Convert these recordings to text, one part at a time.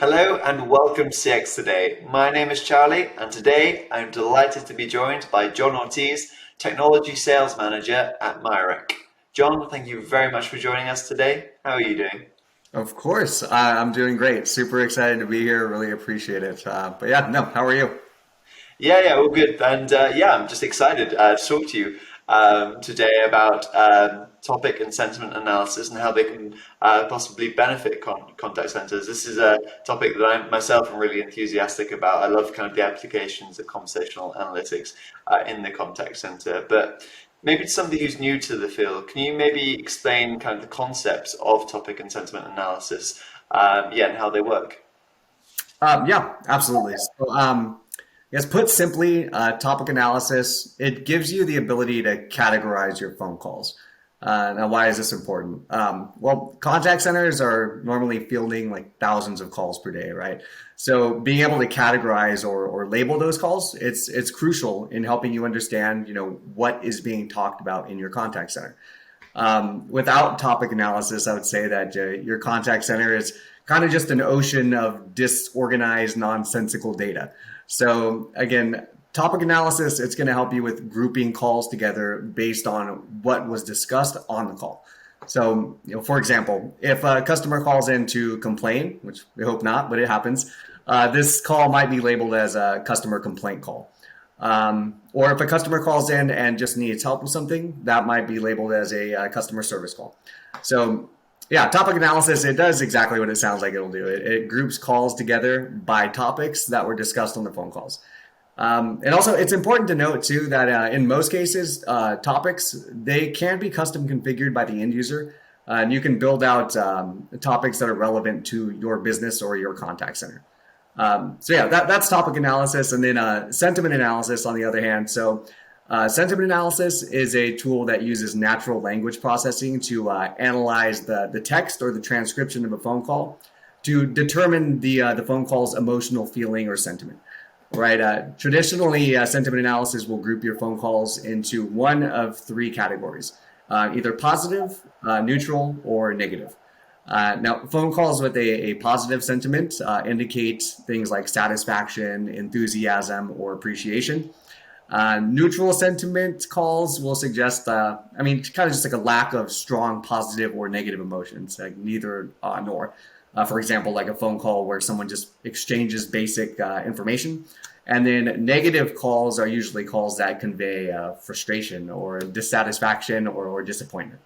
Hello and welcome to CX Today. My name is Charlie, and today I'm delighted to be joined by John Ortiz, Technology Sales Manager at MiaRec. John, thank you very much for joining us today. How are you doing? Of course, I'm doing great. Super excited to be here. Really appreciate it. But yeah, no, how are you? Yeah, all good. And I'm just excited to talk to you today about topic and sentiment analysis and how they can possibly benefit contact centers. This is a topic that I myself am really enthusiastic about. I love kind of the applications of conversational analytics in the contact center. But maybe to somebody who's new to the field, can you maybe explain kind of the concepts of topic and sentiment analysis, and how they work? Yeah, absolutely. Yes, put simply, topic analysis, it gives you the ability to categorize your phone calls. Now, why is this important? Well, contact centers are normally fielding like thousands of calls per day, right? So being able to categorize or label those calls, it's crucial in helping you understand, what is being talked about in your contact center. Without topic analysis, I would say that your contact center is kind of just an ocean of disorganized, nonsensical data. So again, topic analysis, it's going to help you with grouping calls together based on what was discussed on the call. So, for example, if a customer calls in to complain, which we hope not, but it happens, this call might be labeled as a customer complaint call. Or if a customer calls in and just needs help with something, that might be labeled as a customer service call. So yeah, topic analysis, it does exactly what it sounds like it'll do. It groups calls together by topics that were discussed on the phone calls. And also, it's important to note too that in most cases, topics, they can be custom configured by the end user. And you can build out topics that are relevant to your business or your contact center. So yeah, that's topic analysis. And then sentiment analysis, on the other hand. So sentiment analysis is a tool that uses natural language processing to analyze the text or the transcription of a phone call to determine the phone call's emotional feeling or sentiment. Right. Traditionally, sentiment analysis will group your phone calls into one of three categories, either positive, neutral, or negative. Now, phone calls with a positive sentiment indicate things like satisfaction, enthusiasm, or appreciation. Neutral sentiment calls will suggest, kind of just like a lack of strong positive or negative emotions, like neither nor. For example, like a phone call where someone just exchanges basic information. And then negative calls are usually calls that convey frustration or dissatisfaction or disappointment.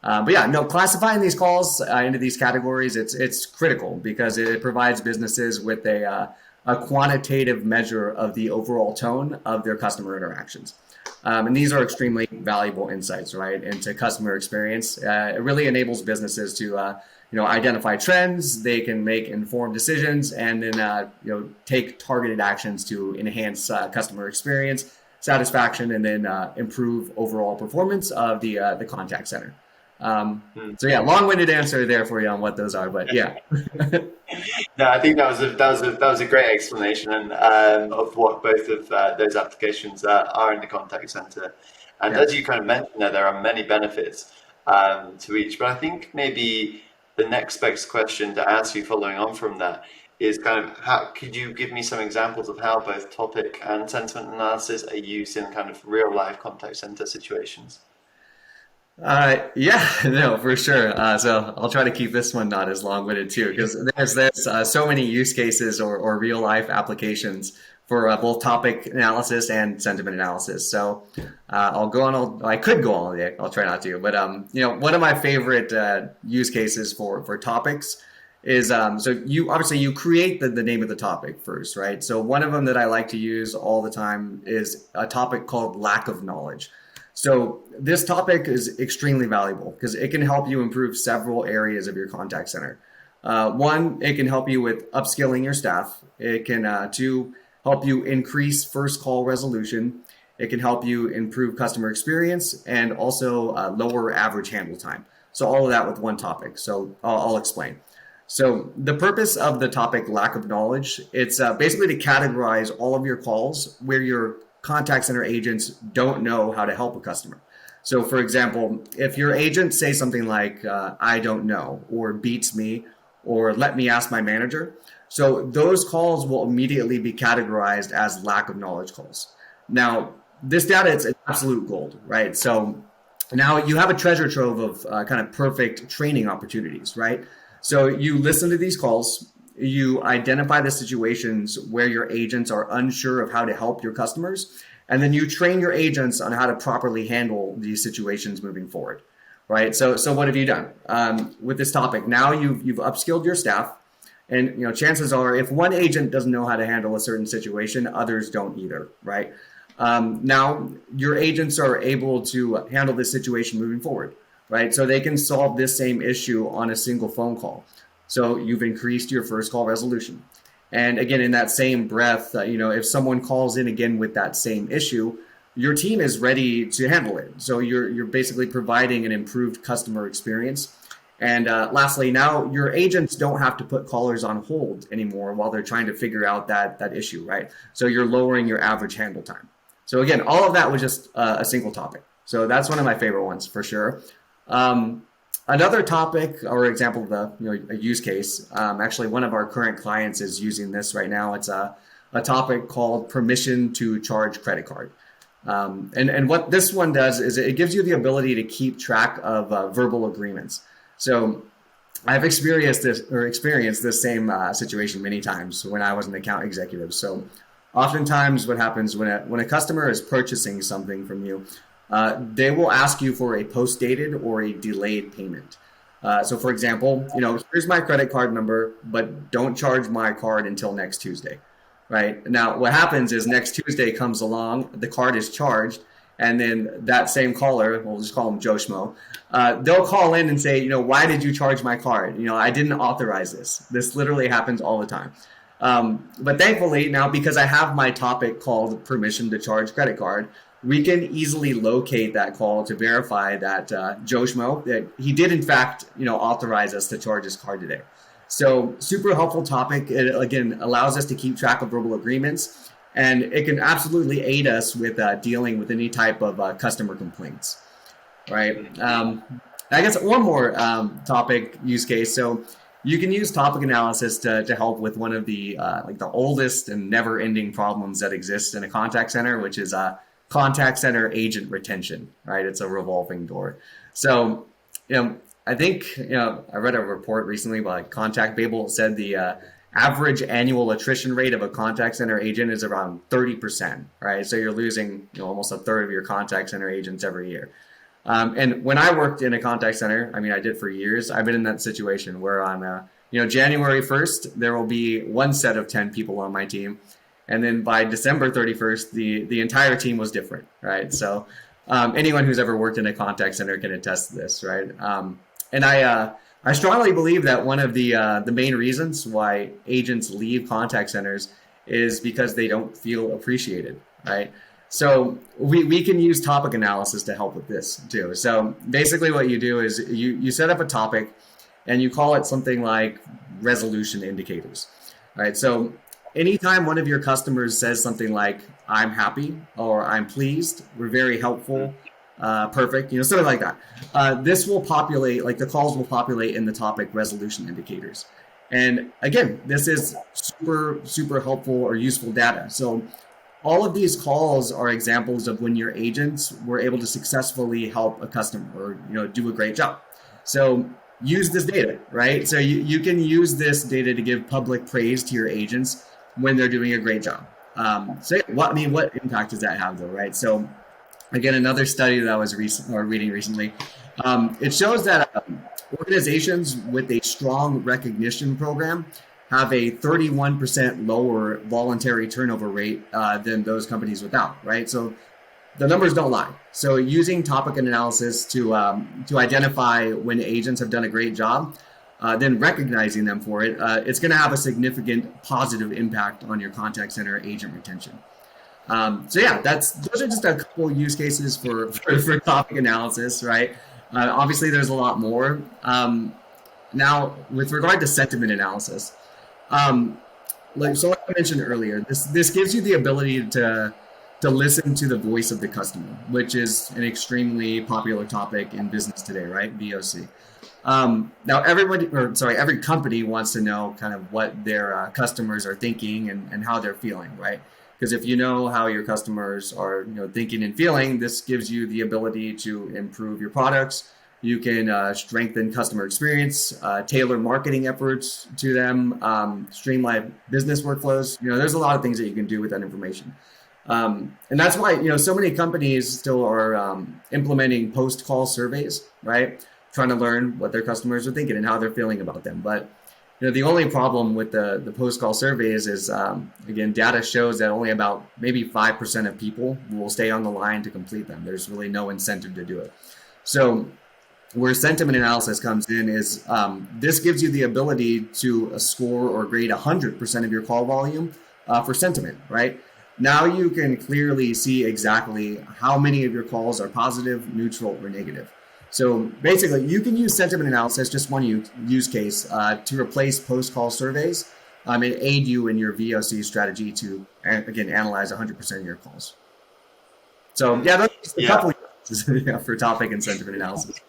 But yeah, no, classifying these calls into these categories, it's critical because it provides businesses with a quantitative measure of the overall tone of their customer interactions. And these are extremely valuable insights, right, into customer experience. It really enables businesses to, identify trends. They can make informed decisions and then, take targeted actions to enhance customer experience, satisfaction, and then improve overall performance of the contact center. So yeah, long-winded answer there for you on what those are, but yeah. No, I think that was a great explanation of what both of those applications are in the contact center. And Yeah. as you kind of mentioned there are many benefits to each. But I think maybe the next best question to ask you following on from that is kind of how could you give me some examples of how both topic and sentiment analysis are used in kind of real life contact center situations? Yeah, no, for sure. So I'll try to keep this one not as long-winded too, because there's so many use cases or real life applications for both topic analysis and sentiment analysis. So I'll go on. I could go on. Yeah, I'll try not to. But one of my favorite use cases for topics is so you create the name of the topic first, right? So one of them that I like to use all the time is a topic called lack of knowledge. So this topic is extremely valuable because it can help you improve several areas of your contact center. One, it can help you with upskilling your staff. It can, two, help you increase first call resolution. It can help you improve customer experience and also lower average handle time. So all of that with one topic. So I'll explain. So the purpose of the topic lack of knowledge, it's basically to categorize all of your calls where your contact center agents don't know how to help a customer. So for example, if your agents say something like, I don't know, or beats me, or let me ask my manager. So those calls will immediately be categorized as lack of knowledge calls. Now, this data is absolute gold, right? So now you have a treasure trove of kind of perfect training opportunities, right? So you listen to these calls, you identify the situations where your agents are unsure of how to help your customers, and then you train your agents on how to properly handle these situations moving forward, right? So what have you done with this topic? Now you've upskilled your staff, and chances are, if one agent doesn't know how to handle a certain situation, others don't either, right? Now your agents are able to handle this situation moving forward, right? So they can solve this same issue on a single phone call. So you've increased your first call resolution. And again, in that same breath, if someone calls in again with that same issue, your team is ready to handle it. So you're basically providing an improved customer experience. And lastly, now your agents don't have to put callers on hold anymore while they're trying to figure out that issue, right? So you're lowering your average handle time. So again, all of that was just a single topic. So that's one of my favorite ones for sure. Another topic or example of a use case, actually one of our current clients is using this right now. It's a topic called permission to charge credit card. And what this one does is it gives you the ability to keep track of verbal agreements. So I've experienced this same situation many times when I was an account executive. So oftentimes what happens when a customer is purchasing something from you, they will ask you for a post-dated or a delayed payment. So for example, here's my credit card number, but don't charge my card until next Tuesday, right? Now, what happens is next Tuesday comes along, the card is charged, and then that same caller, we'll just call him Joe Schmo, they'll call in and say, why did you charge my card? I didn't authorize this. This literally happens all the time. But thankfully now, because I have my topic called permission to charge credit card, we can easily locate that call to verify that Joe Schmo, that he did in fact, authorize us to charge his card today. So super helpful topic. It again allows us to keep track of verbal agreements, and it can absolutely aid us with dealing with any type of customer complaints, right? I guess one more topic use case. So you can use topic analysis to help with one of the the oldest and never-ending problems that exists in a contact center, which is contact center agent retention, right? It's a revolving door. So, I think, I read a report recently by Contact Babel. It said the average annual attrition rate of a contact center agent is around 30%, right? So you're losing, almost a third of your contact center agents every year. And when I worked in a contact center, I did for years, I've been in that situation where on, January 1st, there will be one set of 10 people on my team. And then by December 31st, the entire team was different, right? So anyone who's ever worked in a contact center can attest to this, right? And I strongly believe that one of the main reasons why agents leave contact centers is because they don't feel appreciated, right? So we can use topic analysis to help with this too. So basically what you do is you set up a topic and you call it something like resolution indicators, right? So anytime one of your customers says something like, I'm happy, or I'm pleased, we're very helpful, perfect, something like that. This will populate, the calls will populate in the topic resolution indicators. And again, this is super, super helpful or useful data. So all of these calls are examples of when your agents were able to successfully help a customer or, do a great job. So use this data, right? So you can use this data to give public praise to your agents when they're doing a great job. What impact does that have though, right? So again, another study that I was reading recently, it shows that organizations with a strong recognition program have a 31% lower voluntary turnover rate than those companies without, right? So the numbers don't lie. So using topic analysis to identify when agents have done a great job, then recognizing them for it, it's going to have a significant positive impact on your contact center agent retention. Those are just a couple use cases for topic analysis, right? Obviously, there's a lot more. Now, with regard to sentiment analysis, like I mentioned earlier, this gives you the ability to to listen to the voice of the customer, which is an extremely popular topic in business today, right? VOC. Now, every company wants to know kind of what their customers are thinking and how they're feeling, right? Because if you know how your customers are, thinking and feeling, this gives you the ability to improve your products. You can strengthen customer experience, tailor marketing efforts to them, streamline business workflows. There's a lot of things that you can do with that information. And that's why, so many companies still are implementing post-call surveys, right? Trying to learn what their customers are thinking and how they're feeling about them. But the only problem with the post-call surveys is, again, data shows that only about maybe 5% of people will stay on the line to complete them. There's really no incentive to do it. So where sentiment analysis comes in is this gives you the ability to score or grade 100% of your call volume for sentiment, right? Now you can clearly see exactly how many of your calls are positive, neutral, or negative. So basically, you can use sentiment analysis, just one use case, to replace post-call surveys and aid you in your VOC strategy to, again, analyze 100% of your calls. So yeah, that's a couple of uses for topic and sentiment analysis.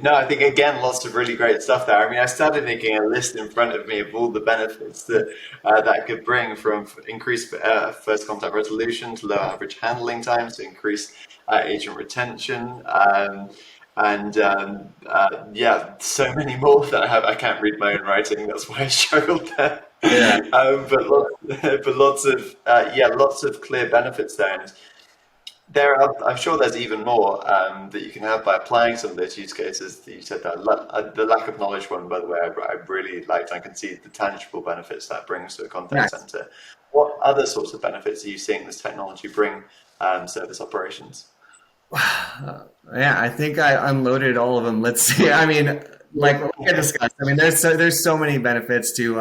No, I think again, lots of really great stuff there. I started making a list in front of me of all the benefits that could bring, from increased first contact resolution to lower average handling times, to increase agent retention, yeah, so many more that I can't read my own writing. That's why I struggled there. Yeah. But lots of clear benefits there. And I'm sure there's even more that you can have by applying some of those use cases that you said. That the lack of knowledge one, by the way, I really liked. I can see the tangible benefits that brings to a contact center. What other sorts of benefits are you seeing this technology bring service operations? Yeah, I think I unloaded all of them. Let's see. Like we discussed, there's so many benefits to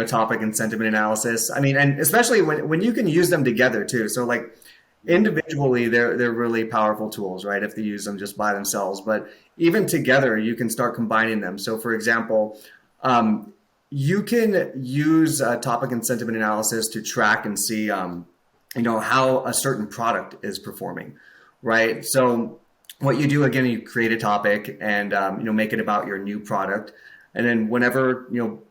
topic and sentiment analysis. And especially when you can use them together too. So like, individually, they're really powerful tools, right? If they use them just by themselves, but even together, you can start combining them. So, for example, you can use topic and sentiment analysis to track and see, how a certain product is performing, right? So, what you do again, you create a topic and make it about your new product, and then whenever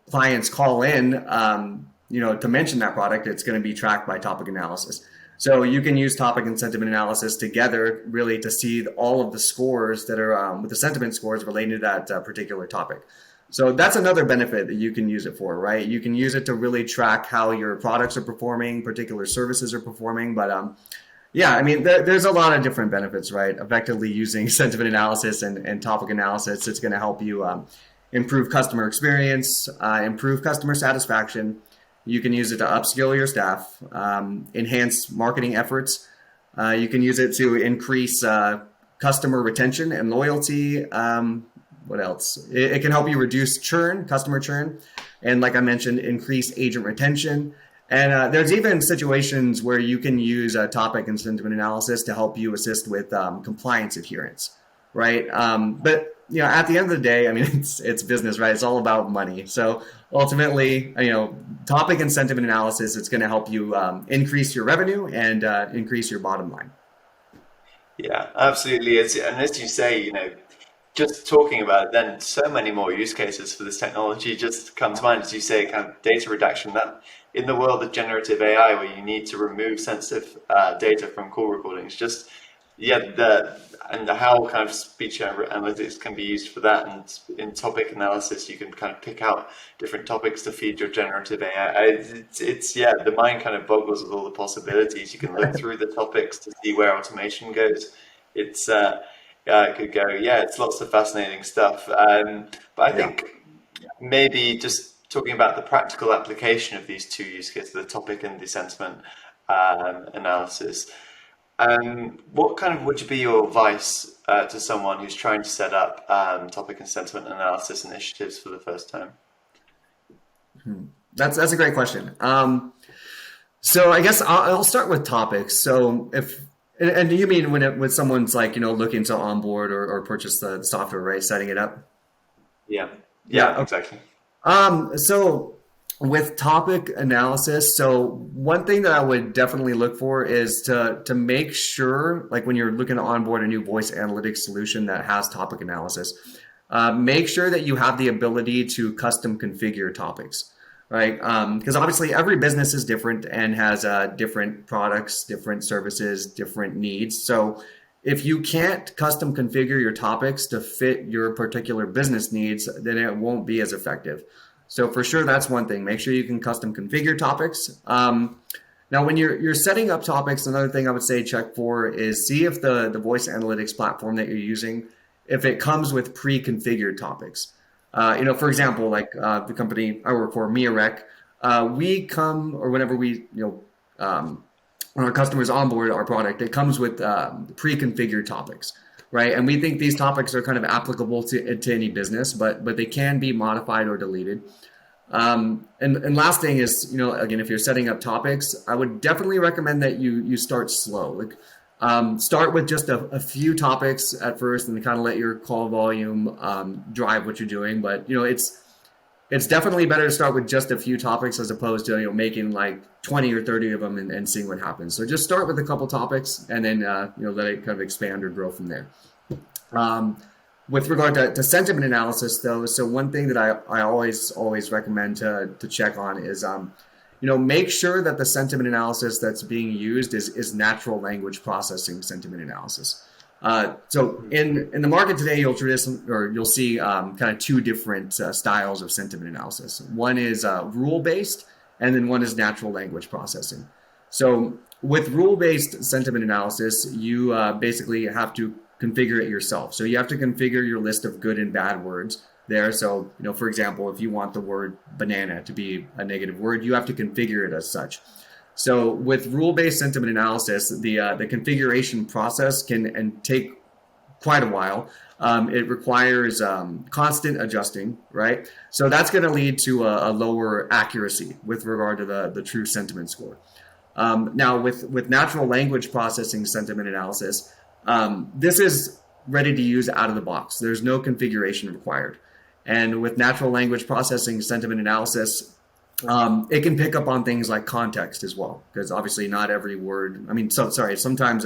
clients call in, to mention that product, it's going to be tracked by topic analysis. So you can use topic and sentiment analysis together really to see all of the scores that are with the sentiment scores related to that particular topic. So that's another benefit that you can use it for, right? You can use it to really track how your products are performing, particular services are performing. But there's a lot of different benefits, right? Effectively using sentiment analysis and topic analysis, it's going to help you improve customer experience, improve customer satisfaction. You can use it to upskill your staff, enhance marketing efforts. You can use it to increase customer retention and loyalty. What else? It can help you reduce customer churn. And like I mentioned, increase agent retention. And there's even situations where you can use a topic and sentiment analysis to help you assist with compliance adherence, right? But at the end of the day, it's business, right? It's all about money. So ultimately, topic and sentiment analysis, it's going to help you increase your revenue and increase your bottom line. Yeah, absolutely. And as you say, just talking about it, then so many more use cases for this technology just come to mind. As you say, kind of data redaction, that in the world of generative AI, where you need to remove sensitive data from call recordings, and how kind of speech analytics can be used for that. And in topic analysis, you can kind of pick out different topics to feed your generative AI. The mind kind of boggles with all the possibilities. You can look through the topics to see where automation goes. It could go, it's lots of fascinating stuff. But I think maybe just talking about the practical application of these two use cases, the topic and the sentiment analysis. What kind of would be your advice to someone who's trying to set up topic and sentiment analysis initiatives for the first time? That's a great question. So I guess I'll start with topics. So and you mean when someone's like looking to onboard or purchase the software, right? Setting it up. Yeah, exactly. So with topic analysis, so one thing that I would definitely look for is to make sure, like when you're looking to onboard a new voice analytics solution that has topic analysis, make sure that you have the ability to custom configure topics, right? Because obviously every business is different and has different products, different services, different needs. So if you can't custom configure your topics to fit your particular business needs, then it won't be as effective. So for sure, that's one thing. Make sure you can custom configure topics. Now, when you're setting up topics, another thing I would say check for is see if the voice analytics platform that you're using, if it comes with pre-configured topics. For example, like the company I work for, MiaRec, we come, or whenever we, when our customers onboard our product, it comes with pre-configured topics, right? And we think these topics are kind of applicable to any business, but they can be modified or deleted. And last thing is, again, if you're setting up topics, I would definitely recommend that you start slow. Like, start with just a few topics at first, and kind of let your call volume drive what you're doing. But it's definitely better to start with just a few topics as opposed to making like 20 or 30 of them and seeing what happens. So just start with a couple topics and then let it kind of expand or grow from there. With regard to sentiment analysis, though, so one thing that I always recommend to check on is make sure that the sentiment analysis that's being used is natural language processing sentiment analysis. So in the market today, you'll see kind of two different styles of sentiment analysis. One is rule-based, and then one is natural language processing. So with rule-based sentiment analysis, you basically have to configure it yourself. So you have to configure your list of good and bad words there. So, for example, if you want the word banana to be a negative word, you have to configure it as such. So with rule-based sentiment analysis, the configuration process can take quite a while. It requires constant adjusting, right? So that's going to lead to a lower accuracy with regard to the true sentiment score. Now with natural language processing sentiment analysis, this is ready to use out of the box. There's no configuration required. And with natural language processing sentiment analysis, it can pick up on things like context as well, because obviously not every word, sometimes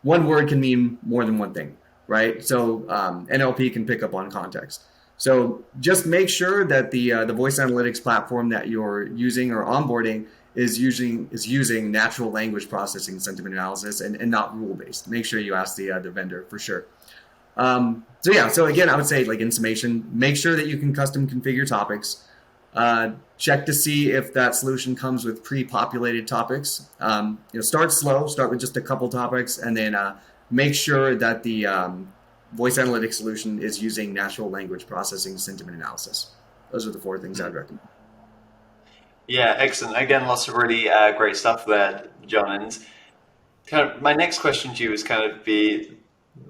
one word can mean more than one thing, right? So NLP can pick up on context. So just make sure that the voice analytics platform that you're using or onboarding is using natural language processing sentiment analysis and not rule-based. Make sure you ask the vendor for sure. So again, I would say, like in summation, make sure that you can custom configure topics. Check to see if that solution comes with pre-populated topics. Start slow, start with just a couple topics, and then make sure that the voice analytics solution is using natural language processing sentiment analysis. Those are the 4 things I'd recommend. Yeah, excellent. Again, lots of really great stuff there, John. And kind of my next question to you is kind of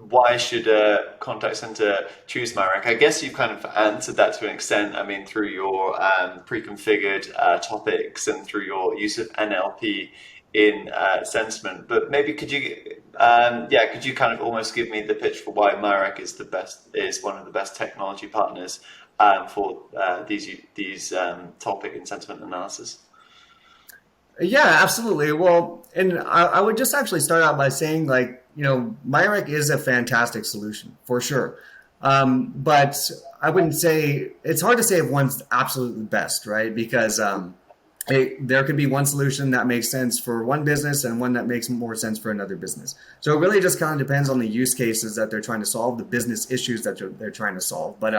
why should a contact center choose MiaRec? I guess you've kind of answered that to an extent. I mean, through your pre-configured topics and through your use of NLP in sentiment. But maybe could you kind of almost give me the pitch for why MiaRec is one of the best technology partners for these topic and sentiment analysis? Yeah, absolutely. Well, and I would just actually start out by saying, MiaRec is a fantastic solution for sure. But I wouldn't say, it's hard to say if one's absolutely best, right? Because there could be one solution that makes sense for one business and one that makes more sense for another business. So it really just kind of depends on the use cases that they're trying to solve, the business issues that they're trying to solve. But,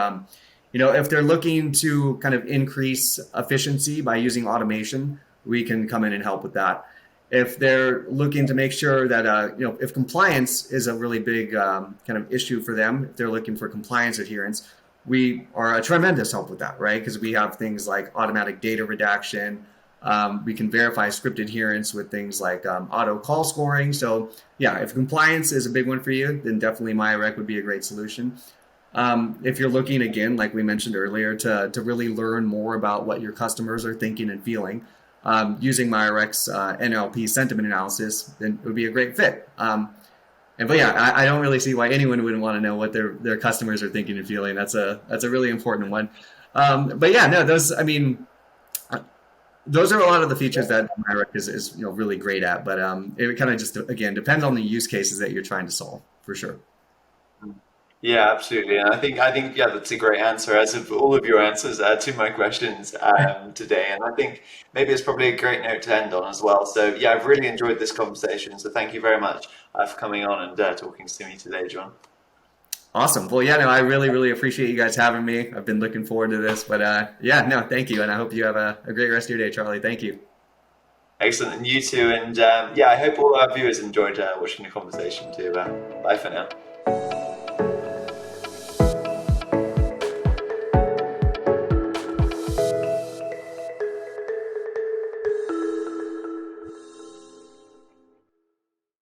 if they're looking to kind of increase efficiency by using automation, we can come in and help with that. If they're looking to make sure that, if compliance is a really big kind of issue for them, if they're looking for compliance adherence, we are a tremendous help with that, right? Because we have things like automatic data redaction. We can verify script adherence with things like auto call scoring. So yeah, if compliance is a big one for you, then definitely MiaRec would be a great solution. If you're looking, again, like we mentioned earlier, to really learn more about what your customers are thinking and feeling, using MiaRec's NLP sentiment analysis, then it would be a great fit. But yeah, I don't really see why anyone wouldn't want to know what their customers are thinking and feeling. That's a really important one. But yeah, no, those are a lot of the Yeah. features that MiaRec is really great at. But it kind of just again depends on the use cases that you're trying to solve for sure. Yeah, absolutely. And I think, yeah, that's a great answer, as of all of your answers to my questions today. And I think maybe it's probably a great note to end on as well. So, yeah, I've really enjoyed this conversation. So, thank you very much for coming on and talking to me today, John. Awesome. Well, yeah, no, I really, really appreciate you guys having me. I've been looking forward to this, but yeah, no, thank you. And I hope you have a great rest of your day, Charlie. Thank you. Excellent. And you too. And yeah, I hope all our viewers enjoyed watching the conversation too. Bye for now.